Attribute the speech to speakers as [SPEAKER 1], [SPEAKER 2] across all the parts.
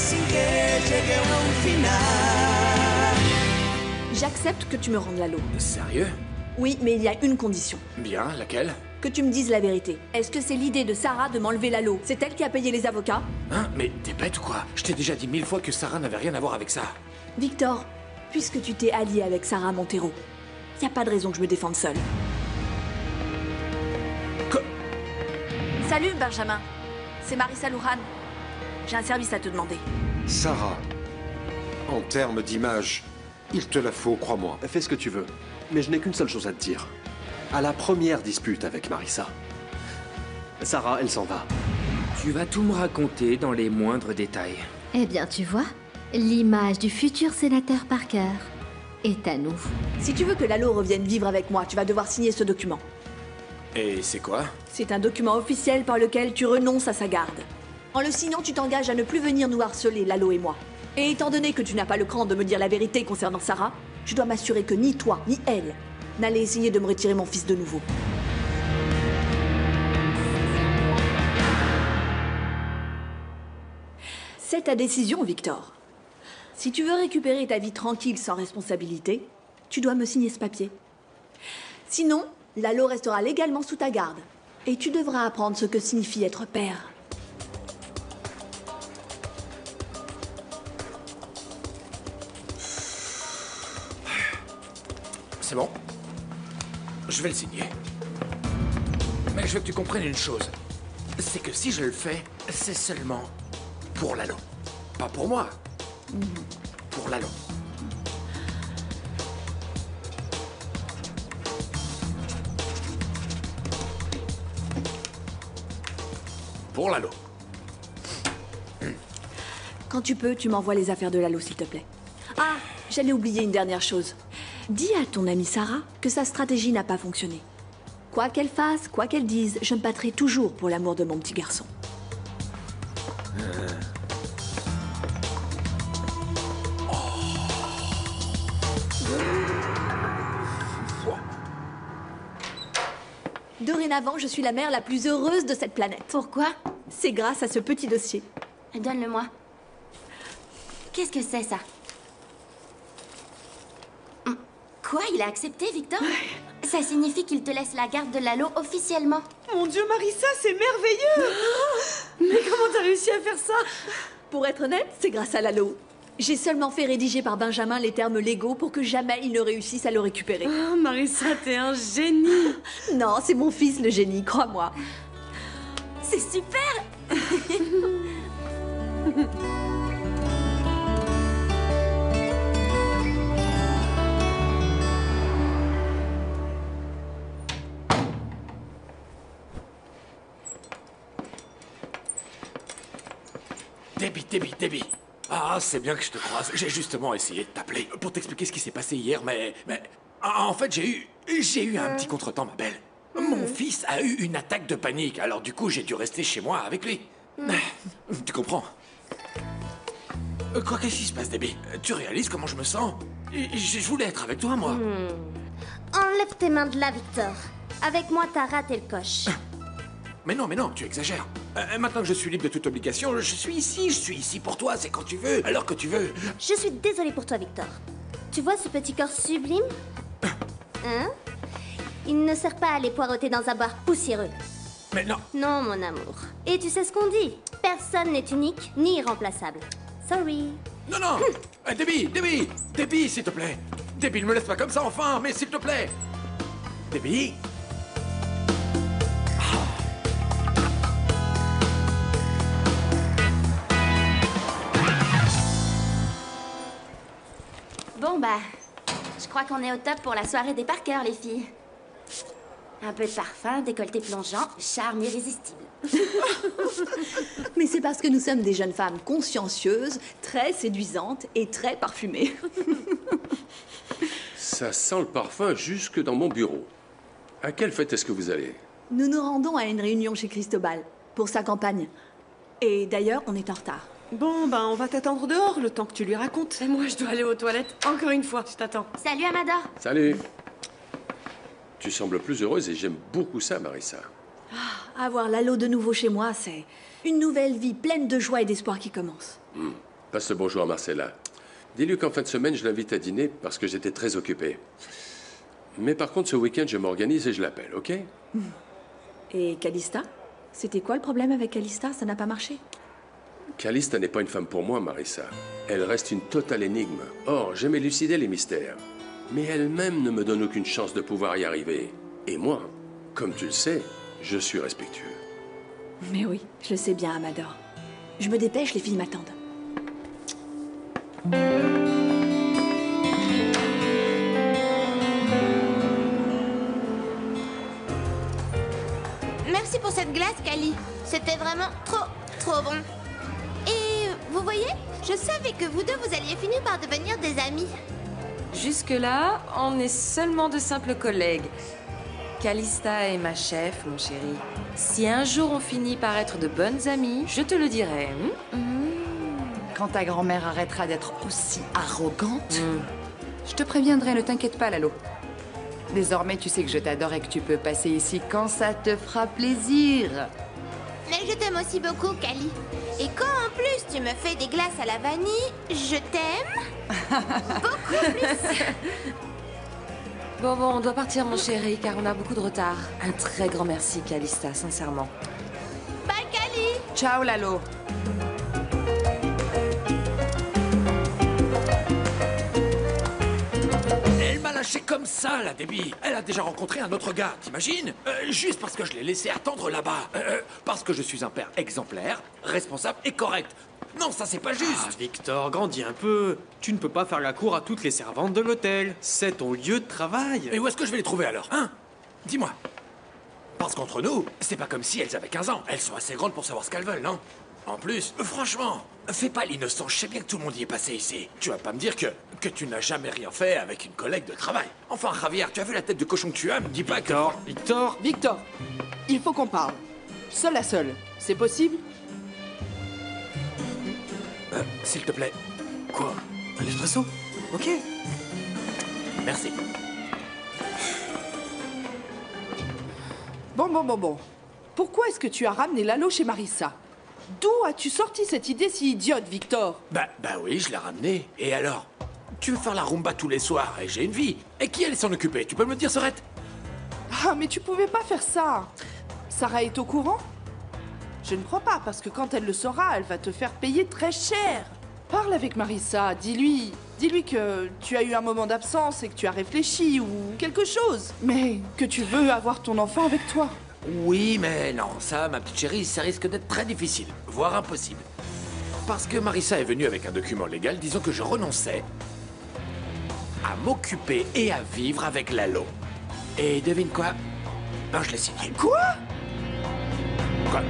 [SPEAKER 1] sin que llegue a un final.
[SPEAKER 2] J'accepte que tu me rendes l'anneau.
[SPEAKER 3] Sérieux?
[SPEAKER 2] Oui, mais il y a une condition.
[SPEAKER 3] Bien, laquelle?
[SPEAKER 2] Que tu me dises la vérité. Est-ce que c'est l'idée de Sarah de m'enlever l'anneau? C'est elle qui a payé les avocats?
[SPEAKER 3] Hein? Mais t'es bête ou quoi? Je t'ai déjà dit 1000 fois que Sarah n'avait rien à voir avec ça.
[SPEAKER 2] Victor, puisque tu t'es allié avec Sarah Montero, y a pas de raison que je me défende seule.
[SPEAKER 3] Quoi?
[SPEAKER 2] Salut, Benjamin. C'est Marissa Louhan. J'ai un service à te demander.
[SPEAKER 4] Sarah, en termes d'image, il te la faut, crois-moi.
[SPEAKER 5] Fais ce que tu veux, mais je n'ai qu'une seule chose à te dire. À la première dispute avec Marissa, Sarah, elle s'en va.
[SPEAKER 6] Tu vas tout me raconter dans les moindres détails.
[SPEAKER 7] Eh bien, tu vois, l'image du futur sénateur Parker est à nous.
[SPEAKER 2] Si tu veux que Lalo revienne vivre avec moi, tu vas devoir signer ce document.
[SPEAKER 3] Et c'est quoi?
[SPEAKER 2] C'est un document officiel par lequel tu renonces à sa garde. En le signant, tu t'engages à ne plus venir nous harceler, Lalo et moi. Et étant donné que tu n'as pas le cran de me dire la vérité concernant Sarah, je dois m'assurer que ni toi, ni elle, n'allez essayer de me retirer mon fils de nouveau. C'est ta décision, Victor. Si tu veux récupérer ta vie tranquille sans responsabilité, tu dois me signer ce papier. Sinon, Lalo restera légalement sous ta garde. Et tu devras apprendre ce que signifie être père.
[SPEAKER 3] C'est bon. Je vais le signer. Mais je veux que tu comprennes une chose. C'est que si je le fais, c'est seulement pour Lalo. Pas pour moi. Pour Lalo. Pour Lalo.
[SPEAKER 2] Quand tu peux, tu m'envoies les affaires de Lalo, s'il te plaît. Ah, j'allais oublier une dernière chose. Dis à ton amie Sarah que sa stratégie n'a pas fonctionné. Quoi qu'elle fasse, quoi qu'elle dise, je me battrai toujours pour l'amour de mon petit garçon. Dorénavant, je suis la mère la plus heureuse de cette planète.
[SPEAKER 7] Pourquoi?
[SPEAKER 2] C'est grâce à ce petit dossier.
[SPEAKER 7] Donne-le-moi. Qu'est-ce que c'est, ça? Quoi? Il a accepté, Victor? Ça signifie qu'il te laisse la garde de Lalo officiellement.
[SPEAKER 8] Mon Dieu, Marissa, c'est merveilleux. Mais comment t'as réussi à faire ça?
[SPEAKER 2] Pour être honnête, c'est grâce à Lalo. J'ai seulement fait rédiger par Benjamin les termes légaux pour que jamais il ne réussisse à le récupérer.
[SPEAKER 8] Oh, Marissa, t'es un génie.
[SPEAKER 2] Non, c'est mon fils le génie, crois-moi.
[SPEAKER 7] C'est super.
[SPEAKER 3] Debbie. Ah, c'est bien que je te croise. J'ai justement essayé de t'appeler pour t'expliquer ce qui s'est passé hier, mais... En fait, j'ai eu un petit contretemps, ma belle. Mon fils a eu une attaque de panique, alors du coup, j'ai dû rester chez moi avec lui. Tu comprends? Quoi, qu'est-ce qui se passe, Debbie? Tu réalises comment je me sens? Je voulais être avec toi, moi.
[SPEAKER 9] Enlève tes mains de là, Victor. Avec moi, t'as raté le coche.
[SPEAKER 3] Mais non, tu exagères. Maintenant que je suis libre de toute obligation, je suis ici pour toi, c'est quand tu veux, alors que tu veux.
[SPEAKER 9] Je suis désolée pour toi, Victor. Tu vois ce petit corps sublime? Hein? Il ne sert pas à aller poireauter dans un bar poussiéreux.
[SPEAKER 3] Mais non.
[SPEAKER 9] Non, mon amour. Et tu sais ce qu'on dit? Personne n'est unique ni irremplaçable. Sorry.
[SPEAKER 3] Non. Debbie, s'il te plaît. Debbie, ne me laisse pas comme ça, enfin, mais s'il te plaît. Debbie.
[SPEAKER 7] Bon, bah, je crois qu'on est au top pour la soirée des Parker, les filles. Un peu de parfum, décolleté plongeant, charme irrésistible.
[SPEAKER 2] Mais c'est parce que nous sommes des jeunes femmes consciencieuses, très séduisantes et très parfumées.
[SPEAKER 10] Ça sent le parfum jusque dans mon bureau. À quelle fête est-ce que vous allez?
[SPEAKER 2] Nous nous rendons à une réunion chez Cristobal, pour sa campagne. Et d'ailleurs, on est en retard.
[SPEAKER 8] Bon, ben, on va t'attendre dehors le temps que tu lui racontes. Et moi, je dois aller aux toilettes. Encore une fois, je t'attends.
[SPEAKER 7] Salut, Amador.
[SPEAKER 10] Salut. Tu sembles plus heureuse et j'aime beaucoup ça, Marissa.
[SPEAKER 2] Avoir Lalo de nouveau chez moi, c'est une nouvelle vie pleine de joie et d'espoir qui commence.
[SPEAKER 10] passe le bonjour à Marcella. Dis-lui qu'en fin de semaine, je l'invite à dîner parce que j'étais très occupé. Mais par contre, ce week-end, je m'organise et je l'appelle, ok?
[SPEAKER 2] Et Calista? C'était quoi le problème avec Calista? Ça n'a pas marché?
[SPEAKER 10] Calista n'est pas une femme pour moi, Marissa. Elle reste une totale énigme. Or, j'aime élucider les mystères. Mais elle-même ne me donne aucune chance de pouvoir y arriver. Et moi, comme tu le sais, je suis respectueux.
[SPEAKER 2] Mais oui, je le sais bien, Amador. Je me dépêche, les filles m'attendent.
[SPEAKER 9] Merci pour cette glace, Cali. C'était vraiment trop bon. Et vous voyez, je savais que vous deux, vous alliez finir par devenir des amis.
[SPEAKER 8] Jusque-là, on est seulement de simples collègues. Calista est ma chef, mon chéri. Si un jour on finit par être de bonnes amies, je te le dirai.
[SPEAKER 11] Quand ta grand-mère arrêtera d'être aussi arrogante, je te préviendrai, ne t'inquiète pas, Lalo. Désormais, tu sais que je t'adore et que tu peux passer ici quand ça te fera plaisir.
[SPEAKER 9] Mais je t'aime aussi beaucoup, Cali. Et quand en plus tu me fais des glaces à la vanille, je t'aime beaucoup plus.
[SPEAKER 8] Bon, on doit partir, mon chéri, car on a beaucoup de retard. Un très grand merci, Calista, sincèrement.
[SPEAKER 9] Bye, Cali.
[SPEAKER 11] Ciao, Lalo.
[SPEAKER 3] Elle m'a lâché comme ça, la Debbie. Elle a déjà rencontré un autre gars, t'imagines? Juste parce que je l'ai laissé attendre là-bas. Parce que je suis un père exemplaire, responsable et correct. Non, ça c'est pas juste.
[SPEAKER 5] Ah, Victor, grandis un peu. Tu ne peux pas faire la cour à toutes les servantes de l'hôtel. C'est ton lieu de travail.
[SPEAKER 3] Et où est-ce que je vais les trouver alors, hein? Dis-moi. Parce qu'entre nous, c'est pas comme si elles avaient 15 ans. Elles sont assez grandes pour savoir ce qu'elles veulent, non? En plus, franchement, fais pas l'innocent. Je sais bien que tout le monde y est passé ici. Tu vas pas me dire que tu n'as jamais rien fait avec une collègue de travail. Enfin, Javier, tu as vu la tête de cochon que tu as? Me dis pas que...
[SPEAKER 5] Victor,
[SPEAKER 12] Victor, il faut qu'on parle. Seul à seul. C'est possible?
[SPEAKER 3] S'il te plaît.
[SPEAKER 5] Quoi? Un espresso? Ok.
[SPEAKER 3] Merci.
[SPEAKER 12] Bon. Pourquoi est-ce que tu as ramené Lalo chez Marissa? D'où as-tu sorti cette idée si idiote, Victor?
[SPEAKER 3] Bah oui, je l'ai ramené. Et alors? Tu veux faire la rumba tous les soirs et j'ai une vie. Et qui allait s'en occuper? Tu peux me le dire, Sorette?
[SPEAKER 12] Ah, mais tu pouvais pas faire ça. Sarah est au courant? Je ne crois pas, parce que quand elle le saura, elle va te faire payer très cher. Parle avec Marissa, dis-lui que tu as eu un moment d'absence et que tu as réfléchi ou quelque chose. Mais que tu veux avoir ton enfant avec toi.
[SPEAKER 3] Oui, mais non, ça, ma petite chérie, ça risque d'être très difficile, voire impossible. Parce que Marissa est venue avec un document légal disant que je renonçais à m'occuper et à vivre avec Lalo. Et devine quoi? Ben, je l'ai signé.
[SPEAKER 12] Quoi?
[SPEAKER 3] Quoi?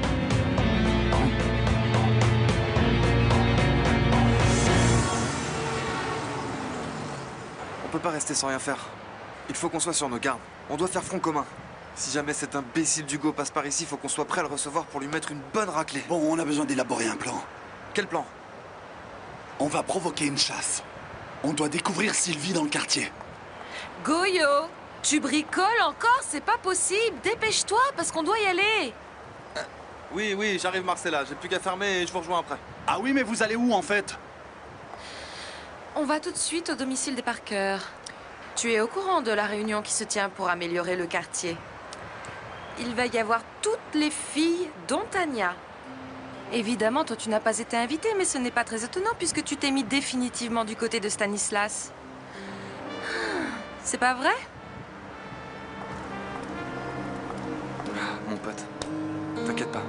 [SPEAKER 13] On peut pas rester sans rien faire. Il faut qu'on soit sur nos gardes. On doit faire front commun. Si jamais cet imbécile d'Hugo passe par ici, faut qu'on soit prêt à le recevoir pour lui mettre une bonne raclée.
[SPEAKER 14] Bon, on a besoin d'élaborer un plan.
[SPEAKER 13] Quel plan?
[SPEAKER 14] On va provoquer une chasse. On doit découvrir Sylvie dans le quartier.
[SPEAKER 8] Goyo, tu bricoles encore? C'est pas possible. Dépêche-toi, parce qu'on doit y aller.
[SPEAKER 13] Oui, j'arrive, Marcella. J'ai plus qu'à fermer et je vous rejoins après.
[SPEAKER 14] Ah oui, mais vous allez où, en fait?
[SPEAKER 8] On va tout de suite au domicile des Parker. Tu es au courant de la réunion qui se tient pour améliorer le quartier. Il va y avoir toutes les filles, dont Tania. Évidemment, toi, tu n'as pas été invitée, mais ce n'est pas très étonnant puisque tu t'es mis définitivement du côté de Stanislas. C'est pas vrai?
[SPEAKER 13] Mon pote, t'inquiète pas.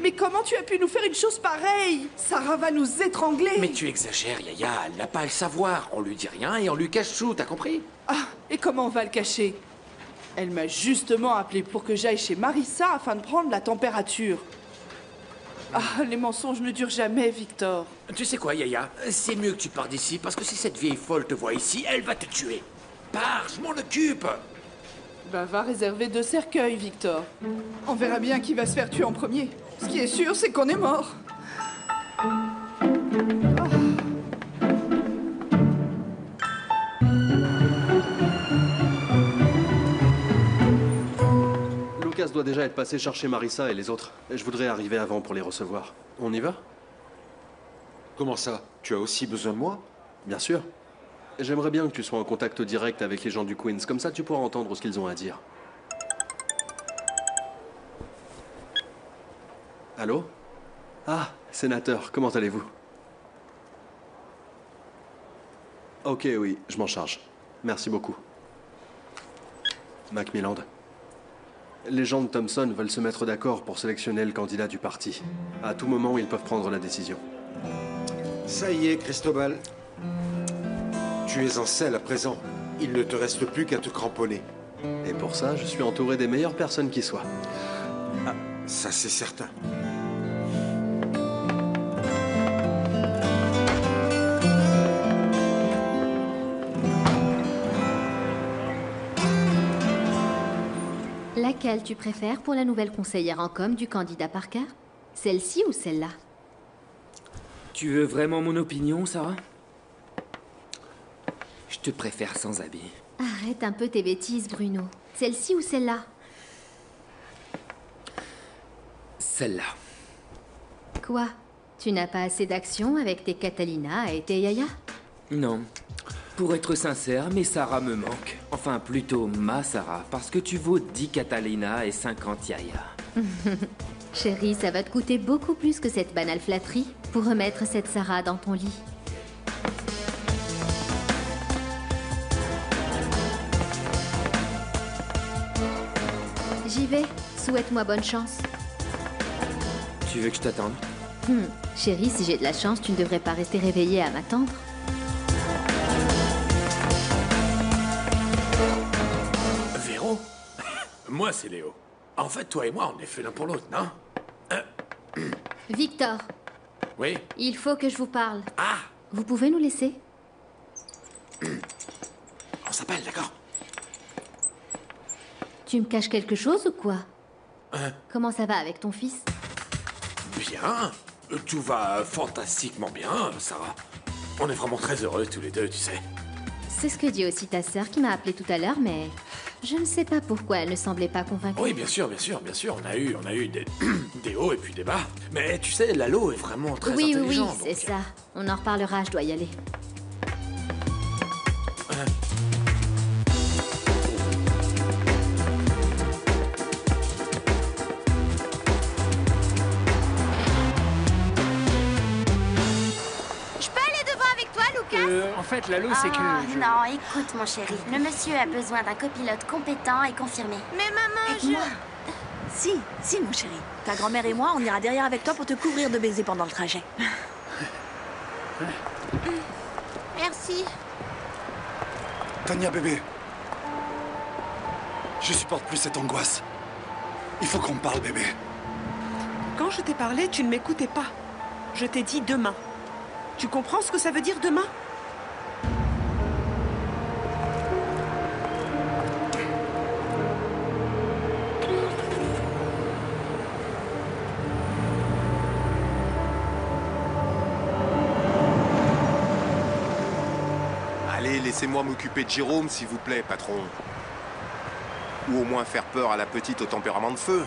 [SPEAKER 12] Mais comment tu as pu nous faire une chose pareille? Sarah va nous étrangler.
[SPEAKER 3] Mais tu exagères, Yaya, elle n'a pas à le savoir. On lui dit rien et on lui cache tout, t'as compris?
[SPEAKER 12] Ah, et comment on va le cacher? Elle m'a justement appelé pour que j'aille chez Marissa afin de prendre la température. Ah, les mensonges ne durent jamais, Victor.
[SPEAKER 3] Tu sais quoi, Yaya? C'est mieux que tu pars d'ici, parce que si cette vieille folle te voit ici, elle va te tuer. Pars, je m'en occupe.
[SPEAKER 12] Ben, va réserver 2 cercueils, Victor. On verra bien qui va se faire tuer en premier. Ce qui est sûr, c'est qu'on est mort.
[SPEAKER 5] Lucas doit déjà être passé chercher Marissa et les autres. Je voudrais arriver avant pour les recevoir. On y va?
[SPEAKER 4] Comment ça? Tu as aussi besoin de moi?
[SPEAKER 5] Bien sûr. J'aimerais bien que tu sois en contact direct avec les gens du Queens, comme ça tu pourras entendre ce qu'ils ont à dire. Allô? Ah, sénateur, comment allez-vous? Ok, oui, je m'en charge. Merci beaucoup. Macmillan. Les gens de Thompson veulent se mettre d'accord pour sélectionner le candidat du parti. À tout moment, ils peuvent prendre la décision.
[SPEAKER 4] Ça y est, Cristobal. Tu es en selle à présent. Il ne te reste plus qu'à te cramponner.
[SPEAKER 5] Et pour ça, je suis entouré des meilleures personnes qui soient.
[SPEAKER 4] Ah, ça c'est certain.
[SPEAKER 15] Laquelle tu préfères pour la nouvelle conseillère en com du candidat Parker? Celle-ci ou celle-là?
[SPEAKER 6] Tu veux vraiment mon opinion, Sarah? Je te préfère sans habit.
[SPEAKER 15] Arrête un peu tes bêtises, Bruno. Celle-ci ou celle-là?
[SPEAKER 6] Celle-là.
[SPEAKER 15] Quoi? Tu n'as pas assez d'action avec tes Catalina et tes Yaya?
[SPEAKER 6] Non. Pour être sincère, mais Sarah me manque. Enfin, plutôt ma Sarah, parce que tu vaux 10 Catalina et 50 Yaya.
[SPEAKER 15] Chérie, ça va te coûter beaucoup plus que cette banale flatterie pour remettre cette Sarah dans ton lit. J'y vais. Souhaite-moi bonne chance.
[SPEAKER 6] Tu veux que je t'attende?
[SPEAKER 15] Chérie, si j'ai de la chance, tu ne devrais pas rester réveillée à m'attendre.
[SPEAKER 3] Véro? Moi, c'est Léo. En fait, toi et moi, on est fait l'un pour l'autre, non?
[SPEAKER 15] Victor.
[SPEAKER 3] Oui?
[SPEAKER 15] Il faut que je vous parle.
[SPEAKER 3] Ah!
[SPEAKER 15] Vous pouvez nous laisser?
[SPEAKER 3] On s'appelle, d'accord?
[SPEAKER 15] Tu me caches quelque chose ou quoi?
[SPEAKER 3] Hein?
[SPEAKER 15] Comment ça va avec ton fils?
[SPEAKER 3] Bien. Tout va fantastiquement bien, Sarah. On est vraiment très heureux tous les deux, tu sais.
[SPEAKER 15] C'est ce que dit aussi ta sœur qui m'a appelé tout à l'heure, mais je ne sais pas pourquoi elle ne semblait pas convaincue.
[SPEAKER 3] Oui, bien sûr. On a eu des, des hauts et puis des bas. Mais tu sais, Lalo est vraiment très intelligent.
[SPEAKER 15] Oui,
[SPEAKER 3] donc...
[SPEAKER 15] c'est ça. On en reparlera, je dois y aller.
[SPEAKER 16] En fait, Lalo, c'est que...
[SPEAKER 7] Non, écoute, mon chéri. Le monsieur a besoin d'un copilote compétent et confirmé.
[SPEAKER 2] Mais maman, Si, mon chéri. Ta grand-mère et moi, on ira derrière avec toi pour te couvrir de baisers pendant le trajet.
[SPEAKER 9] Merci.
[SPEAKER 14] Tania, bébé. Je supporte plus cette angoisse. Il faut qu'on parle, bébé.
[SPEAKER 1] Quand je t'ai parlé, tu ne m'écoutais pas. Je t'ai dit demain. Tu comprends ce que ça veut dire demain?
[SPEAKER 17] Allez, laissez-moi m'occuper de Jérôme, s'il vous plaît, patron. Ou au moins faire peur à la petite au tempérament de feu.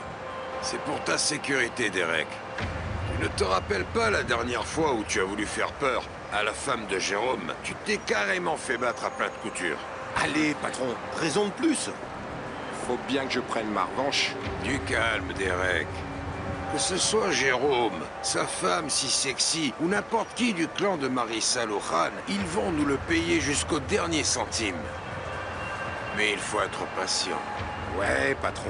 [SPEAKER 18] C'est pour ta sécurité, Derek. Tu ne te rappelles pas la dernière fois où tu as voulu faire peur à la femme de Jérôme? Tu t'es carrément fait battre à plat de couture.
[SPEAKER 17] Allez, patron, raison de plus.
[SPEAKER 18] Faut bien que je prenne ma revanche. Du calme, Derek. Que ce soit Jérôme, sa femme si sexy, ou n'importe qui du clan de Marissa Lohan, ils vont nous le payer jusqu'au dernier centime. Mais il faut être patient.
[SPEAKER 17] Ouais, patron.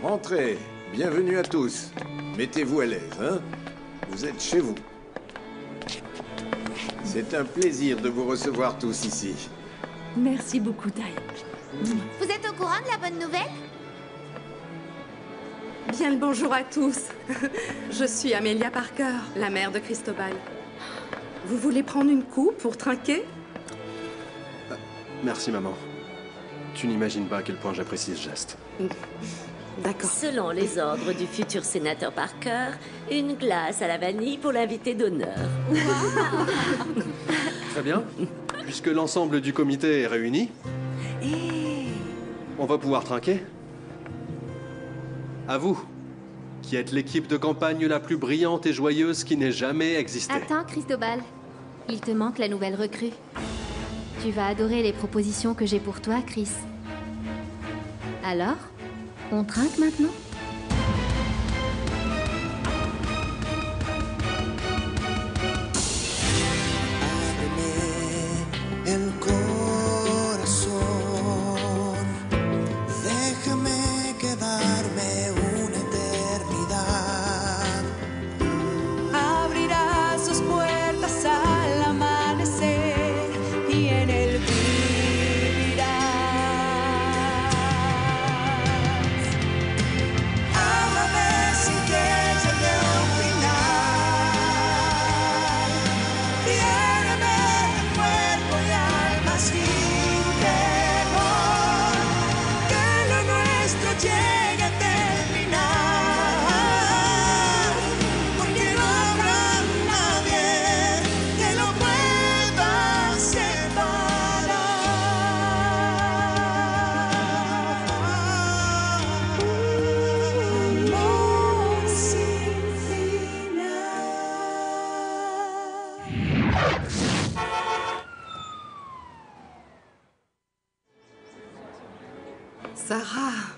[SPEAKER 18] Entrez, bienvenue à tous. Mettez-vous à l'aise, hein? Vous êtes chez vous. C'est un plaisir de vous recevoir tous ici.
[SPEAKER 2] Merci beaucoup, Ty.
[SPEAKER 9] Vous êtes au courant de la bonne nouvelle?
[SPEAKER 19] Bien le bonjour à tous. Je suis Amelia Parker, la mère de Cristobal. Vous voulez prendre une coupe pour trinquer?
[SPEAKER 5] Merci, maman. Tu n'imagines pas à quel point j'apprécie ce geste.
[SPEAKER 19] D'accord.
[SPEAKER 20] Selon les ordres du futur sénateur Parker, une glace à la vanille pour l'invité d'honneur.
[SPEAKER 5] Très bien. Puisque l'ensemble du comité est réuni, on va pouvoir trinquer. À vous, qui êtes l'équipe de campagne la plus brillante et joyeuse qui n'ait jamais existé.
[SPEAKER 15] Attends, Cristobal. Il te manque la nouvelle recrue. Tu vas adorer les propositions que j'ai pour toi, Chris. Alors, on trinque maintenant ?
[SPEAKER 21] El corazón, déjame quedarme una eternidad.
[SPEAKER 22] Abrirá sus puertas al amanecer y en él vivirás. Ámame sin que llegue un final. Diéreme de cuerpo y alma sin temor. Que lo nuestro llegue a terminar. Porque no habrá nadie que lo pueda separar. Amor sin final.
[SPEAKER 19] Sarah,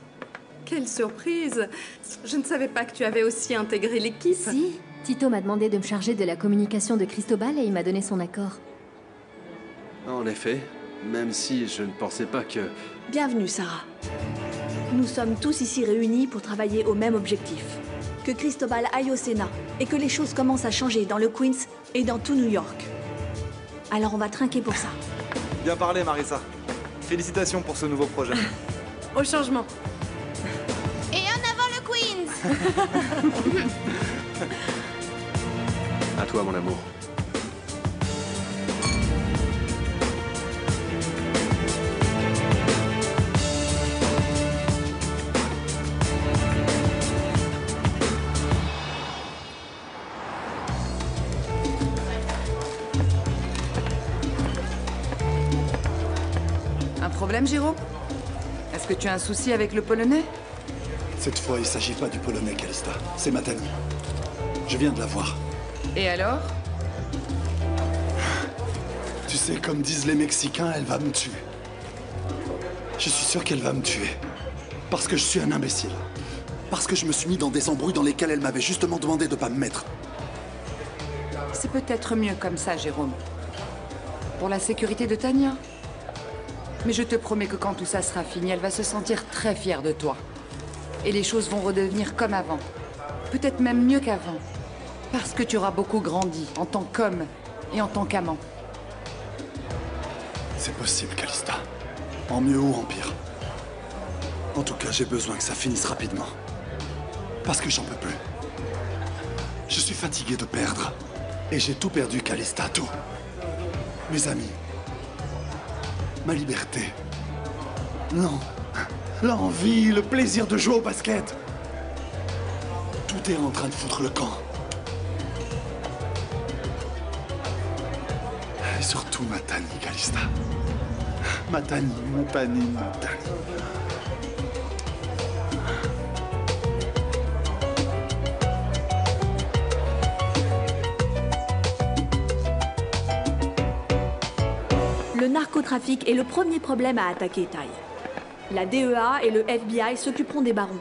[SPEAKER 19] quelle surprise! Je ne savais pas que tu avais aussi intégré l'équipe.
[SPEAKER 15] Si, Tito m'a demandé de me charger de la communication de Cristobal et il m'a donné son accord.
[SPEAKER 5] En effet, même si je ne pensais pas que...
[SPEAKER 2] Bienvenue, Sarah. Nous sommes tous ici réunis pour travailler au même objectif. Que Cristobal aille au Sénat et que les choses commencent à changer dans le Queens et dans tout New York. Alors on va trinquer pour ça.
[SPEAKER 13] Bien parlé, Marissa. Félicitations pour ce nouveau projet.
[SPEAKER 8] Au changement.
[SPEAKER 9] Et en avant le Queens.
[SPEAKER 5] À toi, mon amour.
[SPEAKER 11] Un problème, Jérôme? Est-ce que tu as un souci avec le Polonais?
[SPEAKER 14] Cette fois, il ne s'agit pas du Polonais, Calista. C'est Matani. Je viens de la voir.
[SPEAKER 11] Et alors?
[SPEAKER 14] Tu sais, comme disent les Mexicains, elle va me tuer. Je suis sûr qu'elle va me tuer. Parce que je suis un imbécile. Parce que je me suis mis dans des embrouilles dans lesquelles elle m'avait justement demandé de pas me mettre.
[SPEAKER 11] C'est peut-être mieux comme ça, Jérôme. Pour la sécurité de Tania. Mais je te promets que quand tout ça sera fini, elle va se sentir très fière de toi. Et les choses vont redevenir comme avant. Peut-être même mieux qu'avant. Parce que tu auras beaucoup grandi en tant qu'homme et en tant qu'amant.
[SPEAKER 14] C'est possible, Calista. En mieux ou en pire. En tout cas, j'ai besoin que ça finisse rapidement. Parce que j'en peux plus. Je suis fatigué de perdre. Et j'ai tout perdu, Calista, tout. Mes amis. Ma liberté. Non. L'envie, le plaisir de jouer au basket. Tout est en train de foutre le camp. Et surtout Matani, Calista. Matani.
[SPEAKER 2] Le narcotrafic est le premier problème à attaquer, Ty. La DEA et le FBI s'occuperont des barons.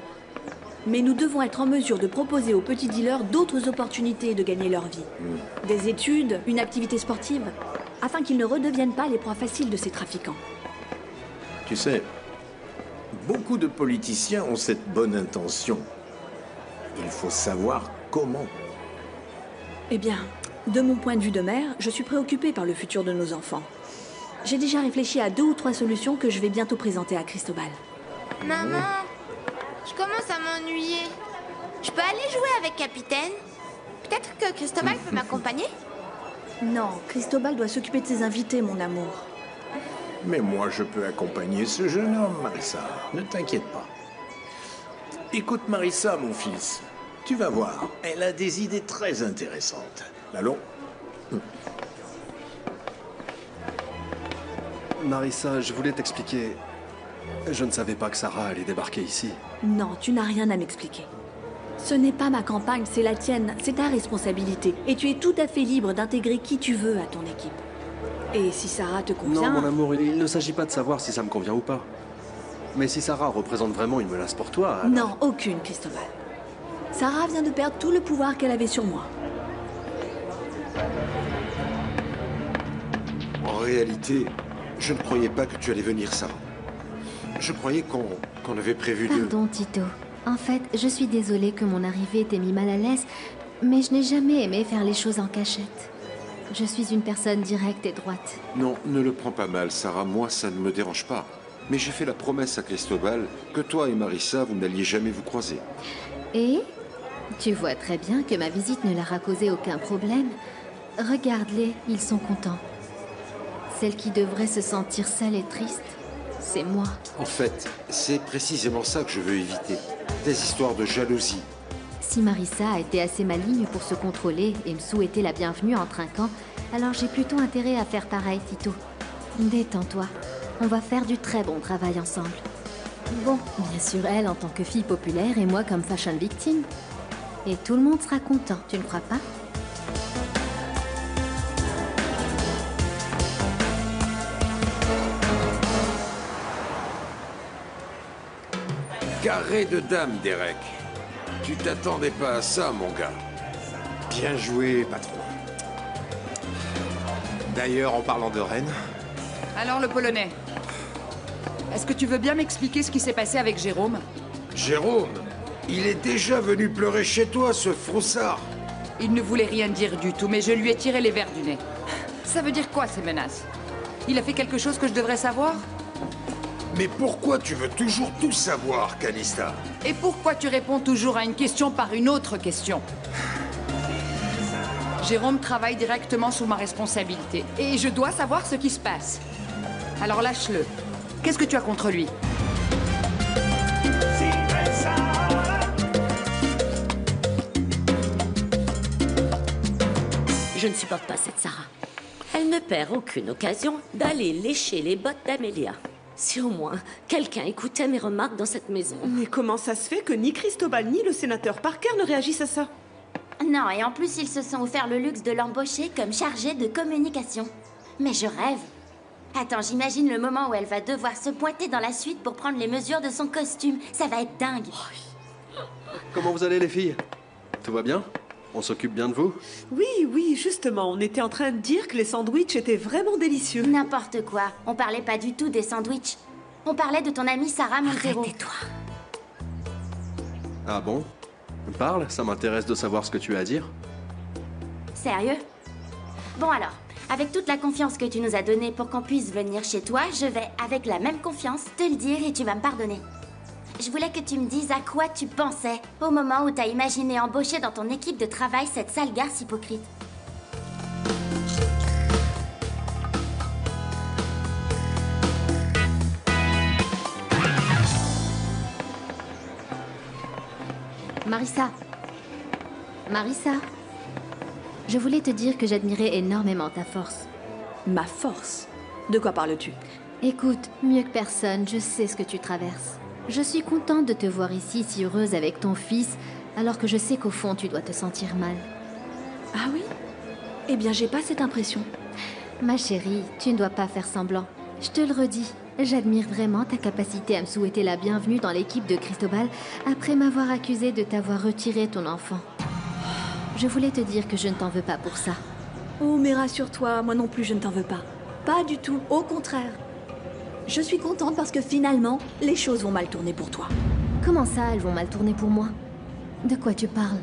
[SPEAKER 2] Mais nous devons être en mesure de proposer aux petits dealers d'autres opportunités de gagner leur vie. Des études, une activité sportive, afin qu'ils ne redeviennent pas les proies faciles de ces trafiquants.
[SPEAKER 18] Tu sais, beaucoup de politiciens ont cette bonne intention. Il faut savoir comment.
[SPEAKER 2] Eh bien, de mon point de vue de mère, je suis préoccupée par le futur de nos enfants. J'ai déjà réfléchi à 2 ou 3 solutions que je vais bientôt présenter à Cristobal.
[SPEAKER 9] Maman, je commence à m'ennuyer. Je peux aller jouer avec Capitaine? Peut-être que Cristobal peut m'accompagner?
[SPEAKER 2] Non, Cristobal doit s'occuper de ses invités, mon amour.
[SPEAKER 18] Mais moi, je peux accompagner ce jeune homme, Marissa. Ne t'inquiète pas. Écoute Marissa, mon fils. Tu vas voir, elle a des idées très intéressantes. Allons.
[SPEAKER 5] Marissa, je voulais t'expliquer. Je ne savais pas que Sarah allait débarquer ici.
[SPEAKER 2] Non, tu n'as rien à m'expliquer. Ce n'est pas ma campagne, c'est la tienne. C'est ta responsabilité. Et tu es tout à fait libre d'intégrer qui tu veux à ton équipe. Et si Sarah te convient...
[SPEAKER 5] Non, mon amour, il ne s'agit pas de savoir si ça me convient ou pas. Mais si Sarah représente vraiment une menace pour toi... alors...
[SPEAKER 2] Non, aucune, Cristobal. Sarah vient de perdre tout le pouvoir qu'elle avait sur moi.
[SPEAKER 4] En réalité, je ne croyais pas que tu allais venir, Sarah. Je croyais qu'on avait prévu de...
[SPEAKER 15] Pardon, Tito. En fait, je suis désolée que mon arrivée t'ait mis mal à l'aise, mais je n'ai jamais aimé faire les choses en cachette. Je suis une personne directe et droite.
[SPEAKER 4] Non, ne le prends pas mal, Sarah. Moi, ça ne me dérange pas. Mais j'ai fait la promesse à Cristobal que toi et Marissa, vous n'alliez jamais vous croiser.
[SPEAKER 15] Et tu vois très bien que ma visite ne leur a causé aucun problème. Regarde-les, ils sont contents. Celle qui devrait se sentir seule et triste, c'est moi.
[SPEAKER 4] En fait, c'est précisément ça que je veux éviter. Des histoires de jalousie.
[SPEAKER 15] Si Marissa a été assez maligne pour se contrôler et me souhaiter la bienvenue en trinquant, alors j'ai plutôt intérêt à faire pareil, Tito. Détends-toi. On va faire du très bon travail ensemble. Bon, bien sûr, elle en tant que fille populaire et moi comme fashion victime. Et tout le monde sera content, tu ne crois pas?
[SPEAKER 18] Carré de dame, Derek. Tu t'attendais pas à ça, mon gars.
[SPEAKER 3] Bien joué, patron. D'ailleurs, en parlant de reine...
[SPEAKER 11] Alors, le Polonais. Est-ce que tu veux bien m'expliquer ce qui s'est passé avec Jérôme?
[SPEAKER 18] Jérôme, il est déjà venu pleurer chez toi, ce froussard.
[SPEAKER 11] Il ne voulait rien dire du tout, mais je lui ai tiré les vers du nez. Ça veut dire quoi, ces menaces? Il a fait quelque chose que je devrais savoir?
[SPEAKER 18] Mais pourquoi tu veux toujours tout savoir, Calista?
[SPEAKER 11] Et pourquoi tu réponds toujours à une question par une autre question? Jérôme travaille directement sous ma responsabilité, et je dois savoir ce qui se passe. Alors lâche-le. Qu'est-ce que tu as contre lui?
[SPEAKER 20] Je ne supporte pas cette Sarah. Elle ne perd aucune occasion d'aller lécher les bottes d'Amelia. Si au moins quelqu'un écoutait mes remarques dans cette maison.
[SPEAKER 1] Mais comment ça se fait que ni Cristobal ni le sénateur Parker ne réagissent à ça?
[SPEAKER 7] Non, et en plus, ils se sont offert le luxe de l'embaucher comme chargée de communication. Mais je rêve. Attends, j'imagine le moment où elle va devoir se pointer dans la suite pour prendre les mesures de son costume. Ça va être dingue.
[SPEAKER 5] Comment vous allez, les filles? Tout va bien? On s'occupe bien de vous?
[SPEAKER 1] Oui, justement, on était en train de dire que les sandwichs étaient vraiment délicieux.
[SPEAKER 7] N'importe quoi. On parlait pas du tout des sandwichs. On parlait de ton amie Sarah Montero.
[SPEAKER 20] Arrêtez-toi.
[SPEAKER 5] Ah bon? Parle, ça m'intéresse de savoir ce que tu as à dire.
[SPEAKER 7] Sérieux? Bon alors, avec toute la confiance que tu nous as donnée pour qu'on puisse venir chez toi, je vais, avec la même confiance, te le dire et tu vas me pardonner. Je voulais que tu me dises à quoi tu pensais au moment où t'as imaginé embaucher dans ton équipe de travail cette sale garce hypocrite.
[SPEAKER 15] Marissa. Marissa. Je voulais te dire que j'admirais énormément ta force.
[SPEAKER 2] Ma force? De quoi parles-tu?
[SPEAKER 15] Écoute, mieux que personne, je sais ce que tu traverses. Je suis contente de te voir ici si heureuse avec ton fils, alors que je sais qu'au fond, tu dois te sentir mal.
[SPEAKER 2] Ah oui? Eh bien, j'ai pas cette impression.
[SPEAKER 15] Ma chérie, tu ne dois pas faire semblant. Je te le redis, j'admire vraiment ta capacité à me souhaiter la bienvenue dans l'équipe de Cristobal après m'avoir accusé de t'avoir retiré ton enfant. Je voulais te dire que je ne t'en veux pas pour ça.
[SPEAKER 2] Oh, mais rassure-toi, moi non plus je ne t'en veux pas. Pas du tout, au contraire. Je suis contente parce que finalement, les choses vont mal tourner pour toi.
[SPEAKER 15] Comment ça, elles vont mal tourner pour moi? De quoi tu parles?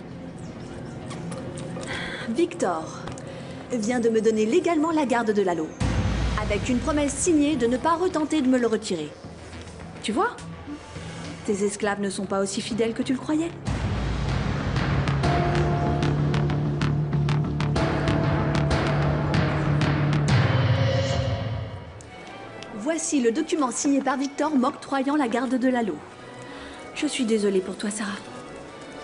[SPEAKER 2] Victor vient de me donner légalement la garde de Lalo, avec une promesse signée de ne pas retenter de me le retirer. Tu vois? Tes esclaves ne sont pas aussi fidèles que tu le croyais. Voici le document signé par Victor m'octroyant la garde de Lalo. Je suis désolée pour toi, Sarah.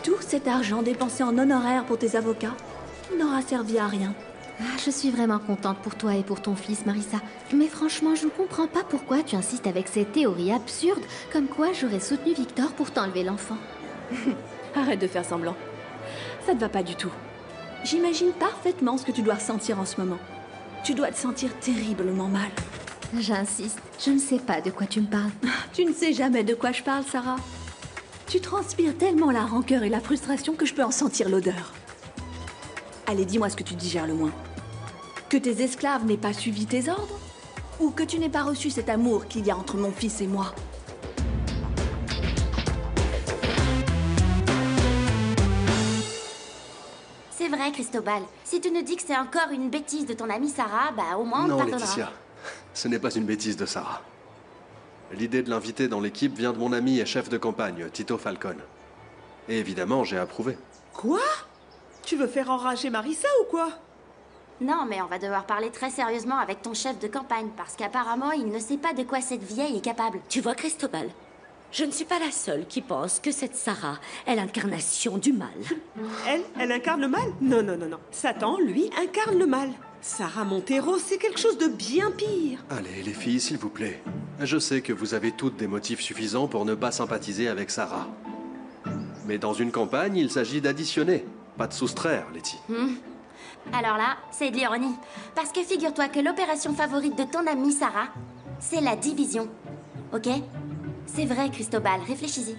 [SPEAKER 2] Tout cet argent dépensé en honoraires pour tes avocats n'aura servi à rien.
[SPEAKER 15] Ah, je suis vraiment contente pour toi et pour ton fils, Marissa. Mais franchement, je ne comprends pas pourquoi tu insistes avec ces théories absurdes, comme quoi j'aurais soutenu Victor pour t'enlever l'enfant.
[SPEAKER 2] Arrête de faire semblant. Ça ne va pas du tout. J'imagine parfaitement ce que tu dois ressentir en ce moment. Tu dois te sentir terriblement mal.
[SPEAKER 15] J'insiste, je ne sais pas de quoi tu me parles.
[SPEAKER 2] Tu ne sais jamais de quoi je parle, Sarah. Tu transpires tellement la rancœur et la frustration que je peux en sentir l'odeur. Allez, dis-moi ce que tu digères le moins. Que tes esclaves n'aient pas suivi tes ordres? Ou que tu n'aies pas reçu cet amour qu'il y a entre mon fils et moi?
[SPEAKER 7] C'est vrai, Cristobal. Si tu nous dis que c'est encore une bêtise de ton amie Sarah, bah au moins on te
[SPEAKER 5] Non,
[SPEAKER 7] pardonnera.
[SPEAKER 5] Laetitia, ce n'est pas une bêtise de Sarah. L'idée de l'inviter dans l'équipe vient de mon ami et chef de campagne, Tito Falcon. Et évidemment, j'ai approuvé.
[SPEAKER 1] Quoi? Tu veux faire enrager Marissa ou quoi?
[SPEAKER 7] Non, mais on va devoir parler très sérieusement avec ton chef de campagne, parce qu'apparemment, il ne sait pas de quoi cette vieille est capable.
[SPEAKER 20] Tu vois, Cristobal, je ne suis pas la seule qui pense que cette Sarah est l'incarnation du mal.
[SPEAKER 1] Elle incarne le mal? Non, non, non, non. Satan, lui, incarne le mal. Sarah Montero, c'est quelque chose de bien pire.
[SPEAKER 5] Allez, les filles, s'il vous plaît. Je sais que vous avez toutes des motifs suffisants pour ne pas sympathiser avec Sarah. Mais dans une campagne, il s'agit d'additionner, pas de soustraire, Letty.
[SPEAKER 7] Alors là, c'est de l'ironie. Parce que figure-toi que l'opération favorite de ton amie Sarah, c'est la division. Ok? C'est vrai, Cristobal, réfléchis-y.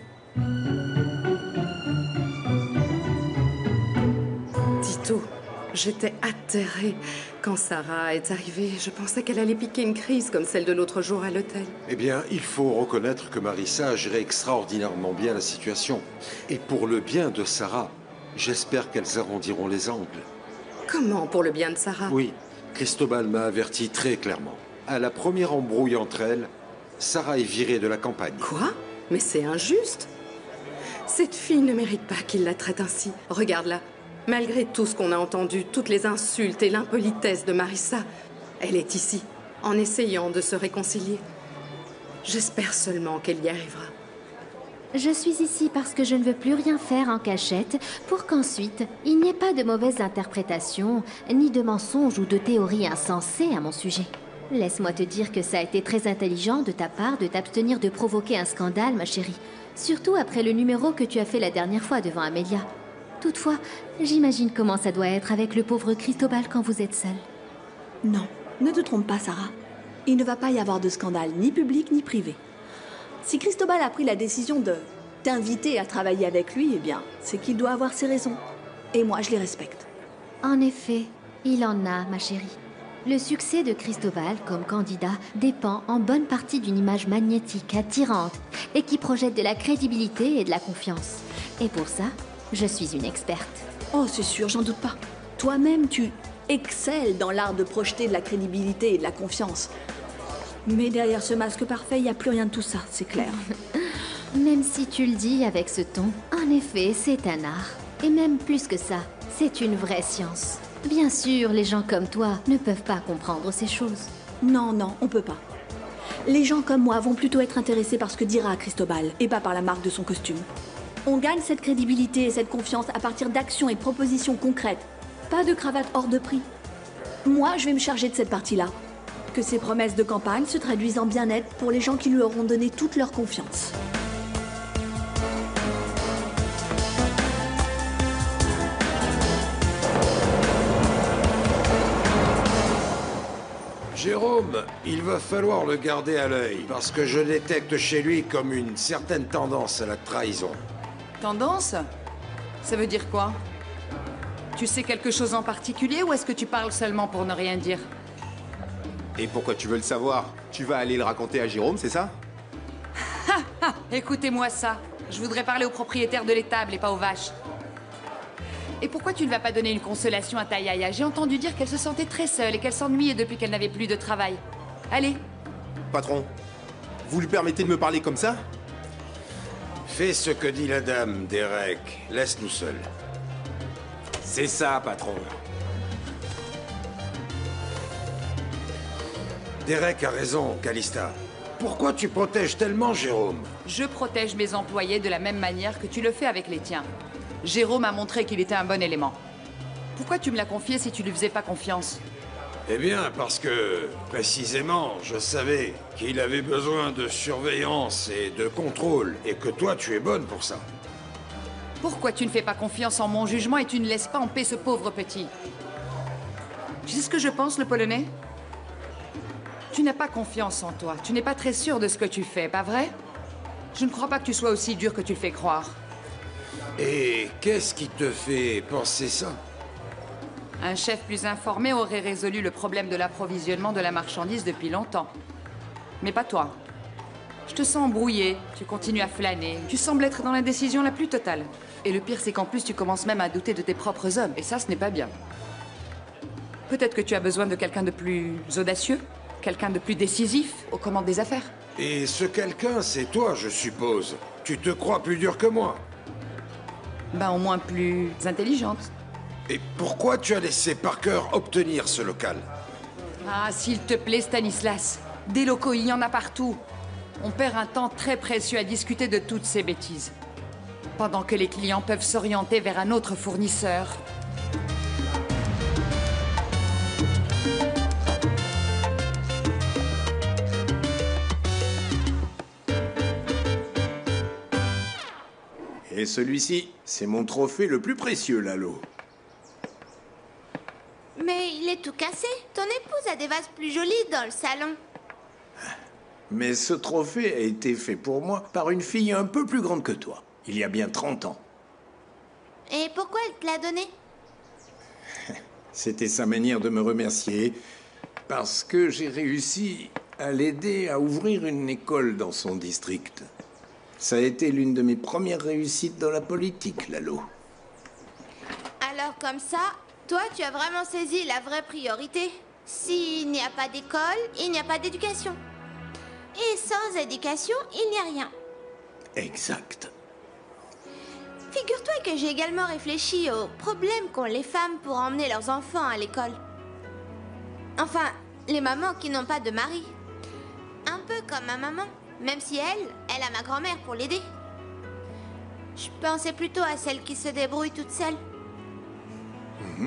[SPEAKER 19] Tito, j'étais atterrée. Quand Sarah est arrivée, je pensais qu'elle allait piquer une crise comme celle de l'autre jour à l'hôtel.
[SPEAKER 4] Eh bien, il faut reconnaître que Marissa a géré extraordinairement bien la situation. Et pour le bien de Sarah, j'espère qu'elles arrondiront les angles.
[SPEAKER 19] Comment pour le bien de Sarah?
[SPEAKER 4] Oui, Cristobal m'a averti très clairement. À la première embrouille entre elles, Sarah est virée de la campagne.
[SPEAKER 19] Quoi? Mais c'est injuste. Cette fille ne mérite pas qu'il la traite ainsi. Regarde-la. Malgré tout ce qu'on a entendu, toutes les insultes et l'impolitesse de Marissa, elle est ici, en essayant de se réconcilier. J'espère seulement qu'elle y arrivera.
[SPEAKER 15] Je suis ici parce que je ne veux plus rien faire en cachette pour qu'ensuite, il n'y ait pas de mauvaise interprétation, ni de mensonges ou de théories insensées à mon sujet. Laisse-moi te dire que ça a été très intelligent de ta part de t'abstenir de provoquer un scandale, ma chérie. Surtout après le numéro que tu as fait la dernière fois devant Amelia. Toutefois, j'imagine comment ça doit être avec le pauvre Cristobal quand vous êtes seul.
[SPEAKER 2] Non, ne te trompe pas, Sarah. Il ne va pas y avoir de scandale, ni public ni privé. Si Cristobal a pris la décision de t'inviter à travailler avec lui, eh bien, c'est qu'il doit avoir ses raisons. Et moi, je les respecte.
[SPEAKER 15] En effet, il en a, ma chérie. Le succès de Cristobal comme candidat dépend en bonne partie d'une image magnétique, attirante, et qui projette de la crédibilité et de la confiance. Et pour ça, je suis une experte.
[SPEAKER 2] Oh, c'est sûr, j'en doute pas. Toi-même, tu excelles dans l'art de projeter de la crédibilité et de la confiance. Mais derrière ce masque parfait, il n'y a plus rien de tout ça, c'est clair.
[SPEAKER 15] Même si tu le dis avec ce ton, en effet, c'est un art. Et même plus que ça, c'est une vraie science. Bien sûr, les gens comme toi ne peuvent pas comprendre ces choses.
[SPEAKER 2] Non, non, on peut pas. Les gens comme moi vont plutôt être intéressés par ce que dira Cristobal, et pas par la marque de son costume. On gagne cette crédibilité et cette confiance à partir d'actions et de propositions concrètes. Pas de cravate hors de prix. Moi, je vais me charger de cette partie-là. Que ces promesses de campagne se traduisent en bien-être pour les gens qui lui auront donné toute leur confiance.
[SPEAKER 4] Jérôme, il va falloir le garder à l'œil, parce que je détecte chez lui comme une certaine tendance à la trahison.
[SPEAKER 11] Tendance? Ça veut dire quoi? Tu sais quelque chose en particulier ou est-ce que tu parles seulement pour ne rien dire?
[SPEAKER 17] Et pourquoi tu veux le savoir? Tu vas aller le raconter à Jérôme, c'est ça?
[SPEAKER 11] Écoutez-moi ça. Je voudrais parler au propriétaire de l'étable et pas aux vaches. Et pourquoi tu ne vas pas donner une consolation à ta Yaya? J'ai entendu dire qu'elle se sentait très seule et qu'elle s'ennuyait depuis qu'elle n'avait plus de travail. Allez.
[SPEAKER 17] Patron, vous lui permettez de me parler comme ça?
[SPEAKER 4] Fais ce que dit la dame, Derek. Laisse-nous seuls.
[SPEAKER 3] C'est ça, patron.
[SPEAKER 4] Derek a raison, Calista.
[SPEAKER 18] Pourquoi tu protèges tellement Jérôme?
[SPEAKER 11] Je protège mes employés de la même manière que tu le fais avec les tiens. Jérôme a montré qu'il était un bon élément. Pourquoi tu me l'as confié si tu lui faisais pas confiance?
[SPEAKER 18] Eh bien, parce que, précisément, je savais qu'il avait besoin de surveillance et de contrôle, et que toi, tu es bonne pour ça.
[SPEAKER 11] Pourquoi tu ne fais pas confiance en mon jugement et tu ne laisses pas en paix ce pauvre petit? Tu sais ce que je pense, le Polonais? Tu n'as pas confiance en toi. Tu n'es pas très sûr de ce que tu fais, pas vrai? Je ne crois pas que tu sois aussi dur que tu le fais croire.
[SPEAKER 18] Et qu'est-ce qui te fait penser ça?
[SPEAKER 11] Un chef plus informé aurait résolu le problème de l'approvisionnement de la marchandise depuis longtemps. Mais pas toi. Je te sens embrouillé, tu continues à flâner, tu sembles être dans l'indécision la plus totale. Et le pire, c'est qu'en plus, tu commences même à douter de tes propres hommes. Et ça, ce n'est pas bien. Peut-être que tu as besoin de quelqu'un de plus audacieux, quelqu'un de plus décisif aux commandes des affaires.
[SPEAKER 18] Et ce quelqu'un, c'est toi, je suppose. Tu te crois plus dur que moi.
[SPEAKER 11] Ben, au moins plus intelligente.
[SPEAKER 18] Et pourquoi tu as laissé Parker obtenir ce local?
[SPEAKER 11] Ah, s'il te plaît, Stanislas. Des locaux, il y en a partout. On perd un temps très précieux à discuter de toutes ces bêtises. Pendant que les clients peuvent s'orienter vers un autre fournisseur.
[SPEAKER 10] Et celui-ci, c'est mon trophée le plus précieux, Lalo.
[SPEAKER 9] Mais il est tout cassé. Ton épouse a des vases plus jolis dans le salon.
[SPEAKER 10] Mais ce trophée a été fait pour moi par une fille un peu plus grande que toi, il y a bien 30 ans.
[SPEAKER 9] Et pourquoi elle te l'a donné?
[SPEAKER 10] C'était sa manière de me remercier, parce que j'ai réussi à l'aider à ouvrir une école dans son district. Ça a été l'une de mes premières réussites dans la politique, Lalo.
[SPEAKER 9] Alors comme ça, toi tu as vraiment saisi la vraie priorité. S'il n'y a pas d'école, il n'y a pas d'éducation. Et sans éducation, il n'y a rien.
[SPEAKER 10] Exact.
[SPEAKER 9] Figure-toi que j'ai également réfléchi aux problèmes qu'ont les femmes pour emmener leurs enfants à l'école. Enfin, les mamans qui n'ont pas de mari. Un peu comme ma maman, même si elle a ma grand-mère pour l'aider. Je pensais plutôt à celles qui se débrouillent toutes seules.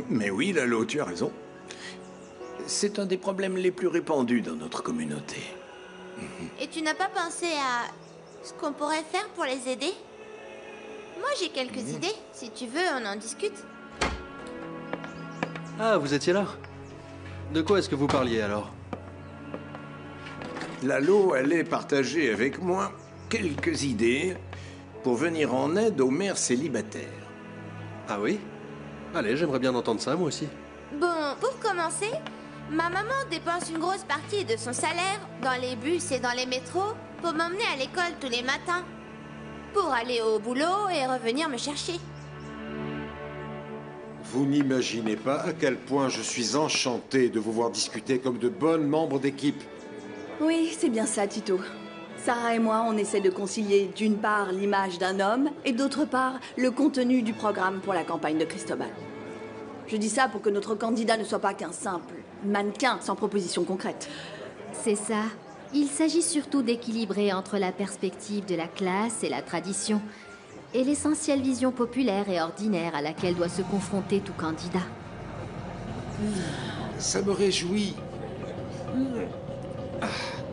[SPEAKER 10] Mais oui, Lalo, tu as raison. C'est un des problèmes les plus répandus dans notre communauté.
[SPEAKER 9] Et tu n'as pas pensé à ce qu'on pourrait faire pour les aider? Moi, j'ai quelques idées. Si tu veux, on en discute.
[SPEAKER 5] Ah, vous étiez là? De quoi est-ce que vous parliez alors?
[SPEAKER 10] Lalo allait partager avec moi quelques idées pour venir en aide aux mères célibataires.
[SPEAKER 5] Ah oui? Allez, j'aimerais bien entendre ça, moi aussi.
[SPEAKER 9] Bon, pour commencer, ma maman dépense une grosse partie de son salaire dans les bus et dans les métros pour m'emmener à l'école tous les matins. Pour aller au boulot et revenir me chercher.
[SPEAKER 4] Vous n'imaginez pas à quel point je suis enchanté de vous voir discuter comme de bonnes membres d'équipe.
[SPEAKER 2] Oui, c'est bien ça, Tito. Sarah et moi, on essaie de concilier d'une part l'image d'un homme et d'autre part le contenu du programme pour la campagne de Cristobal. Je dis ça pour que notre candidat ne soit pas qu'un simple mannequin sans proposition concrète.
[SPEAKER 15] C'est ça. Il s'agit surtout d'équilibrer entre la perspective de la classe et la tradition, et l'essentielle vision populaire et ordinaire à laquelle doit se confronter tout candidat.
[SPEAKER 4] Ça me réjouit.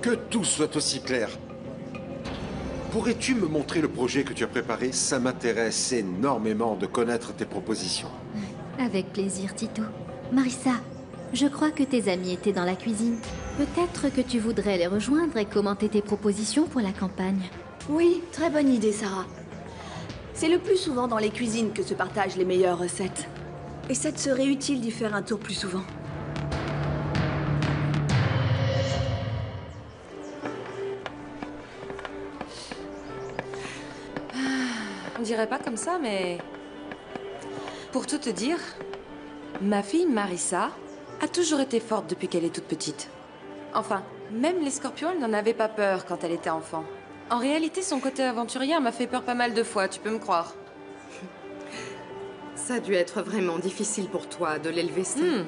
[SPEAKER 4] Que tout soit aussi clair. Pourrais-tu me montrer le projet que tu as préparé? Ça m'intéresse énormément de connaître tes propositions.
[SPEAKER 15] Avec plaisir, Tito. Marissa, je crois que tes amis étaient dans la cuisine. Peut-être que tu voudrais les rejoindre et commenter tes propositions pour la campagne.
[SPEAKER 2] Oui, très bonne idée, Sarah. C'est le plus souvent dans les cuisines que se partagent les meilleures recettes. Et ça te serait utile d'y faire un tour plus souvent.
[SPEAKER 8] On dirait pas comme ça, mais... Pour tout te dire, ma fille Marissa a toujours été forte depuis qu'elle est toute petite. Enfin, même les scorpions, elle n'en avait pas peur quand elle était enfant. En réalité, son côté aventurier m'a fait peur pas mal de fois, tu peux me croire.
[SPEAKER 19] Ça a dû être vraiment difficile pour toi de l'élever seule.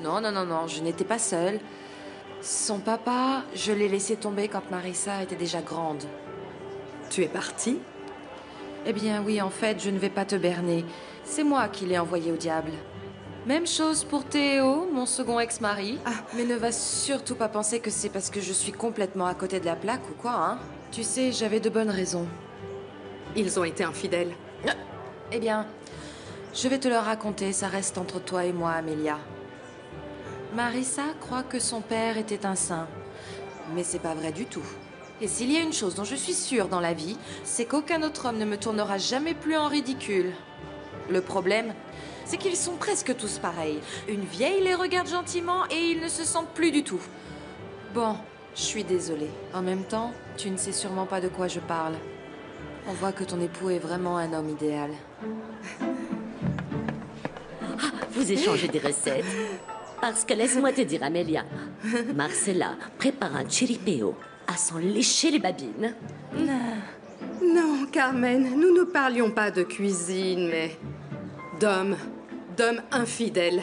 [SPEAKER 8] Non, je n'étais pas seule. Son papa, je l'ai laissé tomber quand Marissa était déjà grande.
[SPEAKER 19] Tu es partie?
[SPEAKER 8] Eh bien oui, en fait, je ne vais pas te berner. C'est moi qui l'ai envoyé au diable. Même chose pour Théo, mon second ex-mari. Mais ne va surtout pas penser que c'est parce que je suis complètement à côté de la plaque ou quoi, hein. Tu sais, j'avais de bonnes raisons.
[SPEAKER 19] Ils ont été infidèles.
[SPEAKER 8] Eh bien, je vais te le raconter, ça reste entre toi et moi, Amélia. Marissa croit que son père était un saint. Mais c'est pas vrai du tout. Et s'il y a une chose dont je suis sûre dans la vie, c'est qu'aucun autre homme ne me tournera jamais plus en ridicule. Le problème, c'est qu'ils sont presque tous pareils. Une vieille les regarde gentiment et ils ne se sentent plus du tout. Bon, je suis désolée. En même temps, tu ne sais sûrement pas de quoi je parle. On voit que ton époux est vraiment un homme idéal.
[SPEAKER 20] Vous échangez des recettes? Parce que laisse-moi te dire, Amélia, Marcella prépare un chiripeo à s'en lécher les babines.
[SPEAKER 19] Non, Carmen, nous ne parlions pas de cuisine, mais d'hommes infidèles.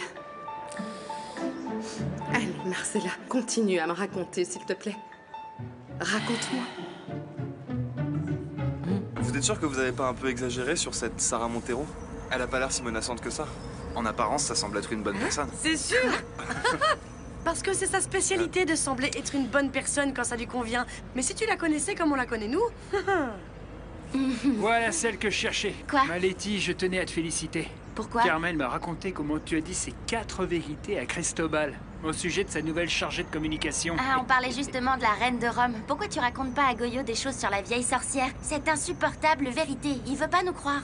[SPEAKER 19] Allez, Marcella, continue à me raconter, s'il te plaît. Raconte-moi.
[SPEAKER 13] Vous êtes sûr que vous n'avez pas un peu exagéré sur cette Sarah Montero? Elle a pas l'air si menaçante que ça. En apparence, ça semble être une bonne personne.
[SPEAKER 6] C'est sûr. Parce que c'est sa spécialité de sembler être une bonne personne quand ça lui convient. Mais si tu la connaissais comme on la connaît nous...
[SPEAKER 16] Voilà celle que je cherchais.
[SPEAKER 7] Quoi?
[SPEAKER 16] Maletti, je tenais à te féliciter.
[SPEAKER 7] Pourquoi?
[SPEAKER 16] Carmen m'a raconté comment tu as dit ces 4 vérités à Cristobal au sujet de sa nouvelle chargée de communication.
[SPEAKER 7] Ah, on parlait justement de la reine de Rome. Pourquoi tu racontes pas à Goyo des choses sur la vieille sorcière? Cette insupportable vérité, il veut pas nous croire.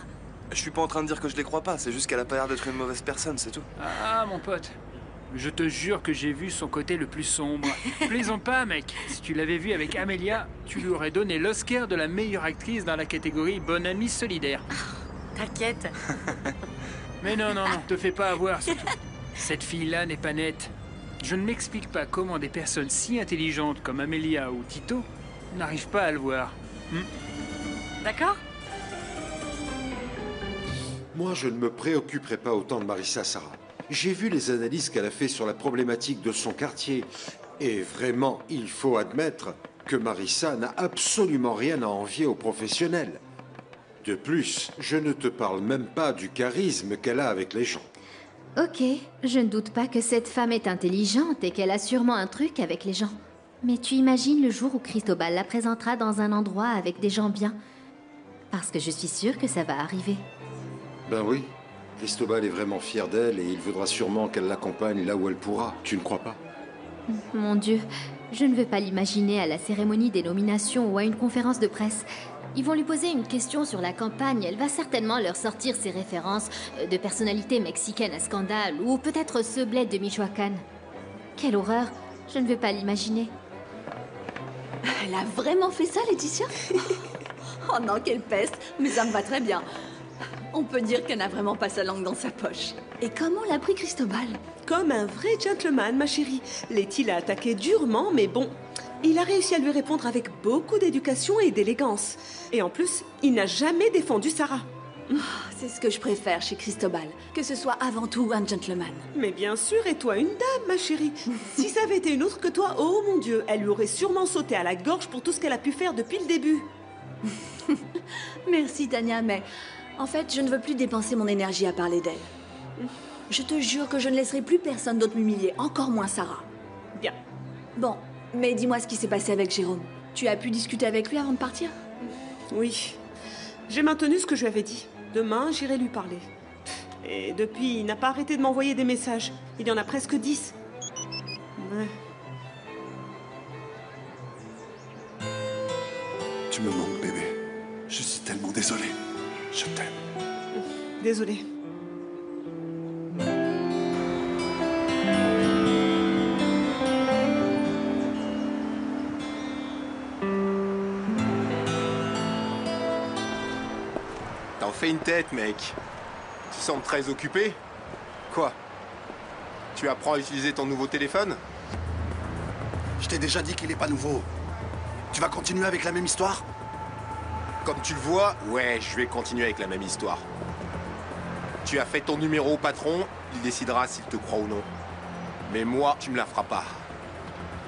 [SPEAKER 13] Je suis pas en train de dire que je les crois pas, c'est juste qu'elle a pas l'air d'être une mauvaise personne, c'est tout.
[SPEAKER 16] Ah, mon pote. Je te jure que j'ai vu son côté le plus sombre. Plaisante pas, mec. Si tu l'avais vu avec Amélia, tu lui aurais donné l'Oscar de la meilleure actrice dans la catégorie Bonne Amie Solidaire.
[SPEAKER 6] T'inquiète.
[SPEAKER 16] Mais non, te fais pas avoir, surtout. Cette fille-là n'est pas nette. Je ne m'explique pas comment des personnes si intelligentes comme Amélia ou Tito n'arrivent pas à le voir.
[SPEAKER 6] D'accord?
[SPEAKER 4] Moi, je ne me préoccuperai pas autant de Marissa Sarah. J'ai vu les analyses qu'elle a fait sur la problématique de son quartier. Et vraiment, il faut admettre que Marissa n'a absolument rien à envier aux professionnels. De plus, je ne te parle même pas du charisme qu'elle a avec les gens.
[SPEAKER 15] Ok, je ne doute pas que cette femme est intelligente et qu'elle a sûrement un truc avec les gens. Mais tu imagines le jour où Cristobal la présentera dans un endroit avec des gens bien? Parce que je suis sûre que ça va arriver.
[SPEAKER 4] Ben oui, Cristobal est vraiment fier d'elle et il voudra sûrement qu'elle l'accompagne là où elle pourra. Tu ne crois pas?
[SPEAKER 15] Mon Dieu, je ne veux pas l'imaginer à la cérémonie des nominations ou à une conférence de presse. Ils vont lui poser une question sur la campagne. Elle va certainement leur sortir ses références de personnalités mexicaines à scandale ou peut-être ce bled de Michoacán. Quelle horreur, je ne veux pas l'imaginer.
[SPEAKER 2] Elle a vraiment fait ça, Laetitia? Oh non, quelle peste. Mais ça me va très bien. On peut dire qu'elle n'a vraiment pas sa langue dans sa poche. Et comment l'a pris Cristobal?
[SPEAKER 1] Comme un vrai gentleman, ma chérie. Letty l'a attaqué durement, mais bon, il a réussi à lui répondre avec beaucoup d'éducation et d'élégance. Et en plus, il n'a jamais défendu Sarah.
[SPEAKER 2] Oh, c'est ce que je préfère chez Cristobal, que ce soit avant tout un gentleman.
[SPEAKER 1] Mais bien sûr, et toi une dame, ma chérie. Si ça avait été une autre que toi, oh mon Dieu, elle lui aurait sûrement sauté à la gorge pour tout ce qu'elle a pu faire depuis le début.
[SPEAKER 2] Merci Tania, mais en fait, je ne veux plus dépenser mon énergie à parler d'elle. Je te jure que je ne laisserai plus personne d'autre m'humilier, encore moins Sarah.
[SPEAKER 1] Bien.
[SPEAKER 2] Bon, mais dis-moi ce qui s'est passé avec Jérôme. Tu as pu discuter avec lui avant de partir?
[SPEAKER 1] Oui. J'ai maintenu ce que je lui avais dit. Demain, j'irai lui parler. Et depuis, il n'a pas arrêté de m'envoyer des messages. Il y en a presque 10. Ouais.
[SPEAKER 14] Tu me manques, bébé. Je suis tellement désolé. Je t'aime.
[SPEAKER 1] Désolée.
[SPEAKER 17] T'en fais une tête, mec. Tu sembles très occupé. Quoi? Tu apprends à utiliser ton nouveau téléphone?
[SPEAKER 14] Je t'ai déjà dit qu'il n'est pas nouveau. Tu vas continuer avec la même histoire?
[SPEAKER 17] Comme tu le vois, ouais, je vais continuer avec la même histoire. Tu as fait ton numéro au patron, il décidera s'il te croit ou non. Mais moi, tu me la feras pas.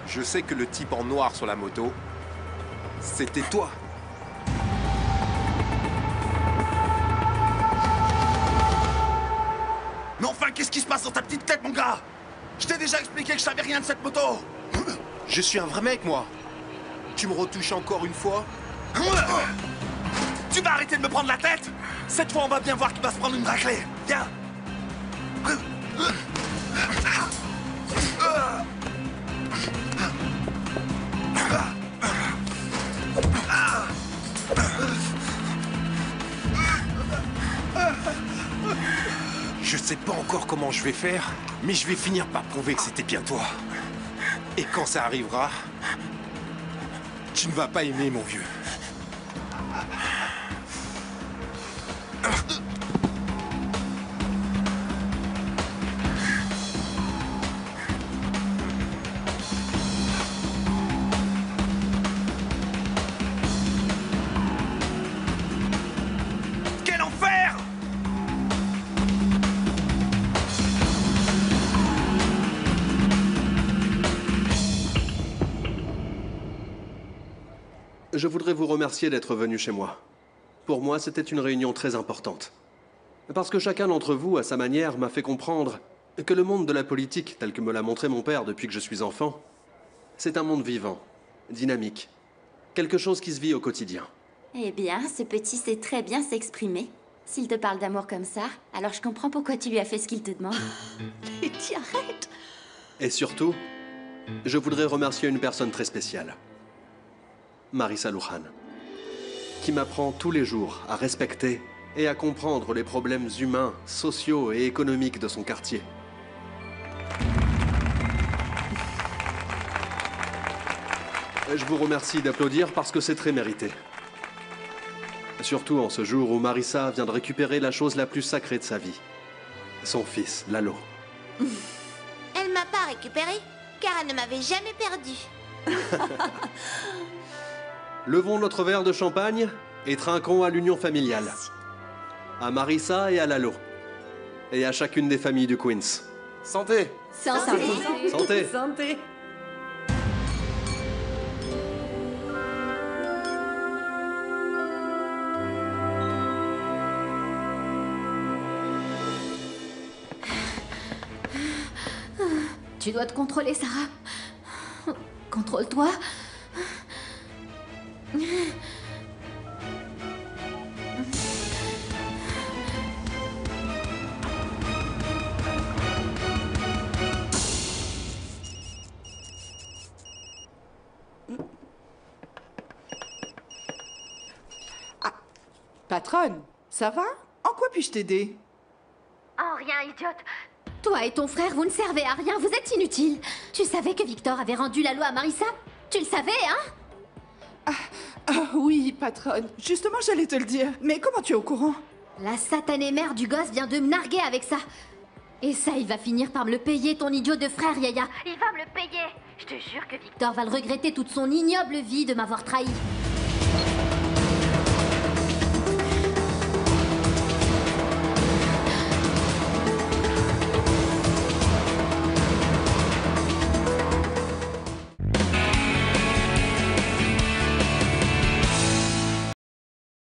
[SPEAKER 17] Je sais que le type en noir sur la moto, c'était toi.
[SPEAKER 14] Mais enfin, qu'est-ce qui se passe dans ta petite tête, mon gars? Je t'ai déjà expliqué que je savais rien de cette moto.
[SPEAKER 17] Je suis un vrai mec, moi. Tu me retouches encore une fois?
[SPEAKER 14] Tu vas arrêter de me prendre la tête? Cette fois, on va bien voir qui va se prendre une raclée. Viens.
[SPEAKER 17] Je sais pas encore comment je vais faire, mais je vais finir par prouver que c'était bien toi. Et quand ça arrivera, tu ne vas pas aimer, mon vieux.
[SPEAKER 14] Quel enfer!
[SPEAKER 5] Je voudrais vous remercier d'être venu chez moi. Pour moi, c'était une réunion très importante. Parce que chacun d'entre vous, à sa manière, m'a fait comprendre que le monde de la politique, tel que me l'a montré mon père depuis que je suis enfant, c'est un monde vivant, dynamique, quelque chose qui se vit au quotidien.
[SPEAKER 7] Eh bien, ce petit sait très bien s'exprimer. S'il te parle d'amour comme ça, alors je comprends pourquoi tu lui as fait ce qu'il te demande.
[SPEAKER 2] Letty, arrête!
[SPEAKER 5] Et surtout, je voudrais remercier une personne très spéciale. Marissa Lohan, qui m'apprend tous les jours à respecter et à comprendre les problèmes humains, sociaux et économiques de son quartier. Je vous remercie d'applaudir parce que c'est très mérité. Surtout en ce jour où Marissa vient de récupérer la chose la plus sacrée de sa vie. Son fils, Lalo.
[SPEAKER 9] Elle m'a pas récupéré, car elle ne m'avait jamais perdu.
[SPEAKER 5] Levons notre verre de champagne et trinquons à l'union familiale. À Marissa et à Lalo. Et à chacune des familles du Queens.
[SPEAKER 17] Santé!
[SPEAKER 2] Santé!
[SPEAKER 5] Santé!
[SPEAKER 2] Santé!
[SPEAKER 15] Tu dois te contrôler, Sarah. Contrôle-toi.
[SPEAKER 12] Patronne, ça va? En quoi puis-je t'aider?
[SPEAKER 15] Oh, rien, idiote. Toi et ton frère, vous ne servez à rien, vous êtes inutiles. Tu savais que Victor avait rendu la loi à Marissa? Tu le savais, hein?
[SPEAKER 12] Ah oui, patronne. Justement, j'allais te le dire. Mais comment tu es au courant?
[SPEAKER 15] La satanée mère du gosse vient de me narguer avec ça. Et ça, il va finir par me le payer, ton idiot de frère, Yaya. Il va me le payer. Je te jure que Victor va le regretter toute son ignoble vie de m'avoir trahi.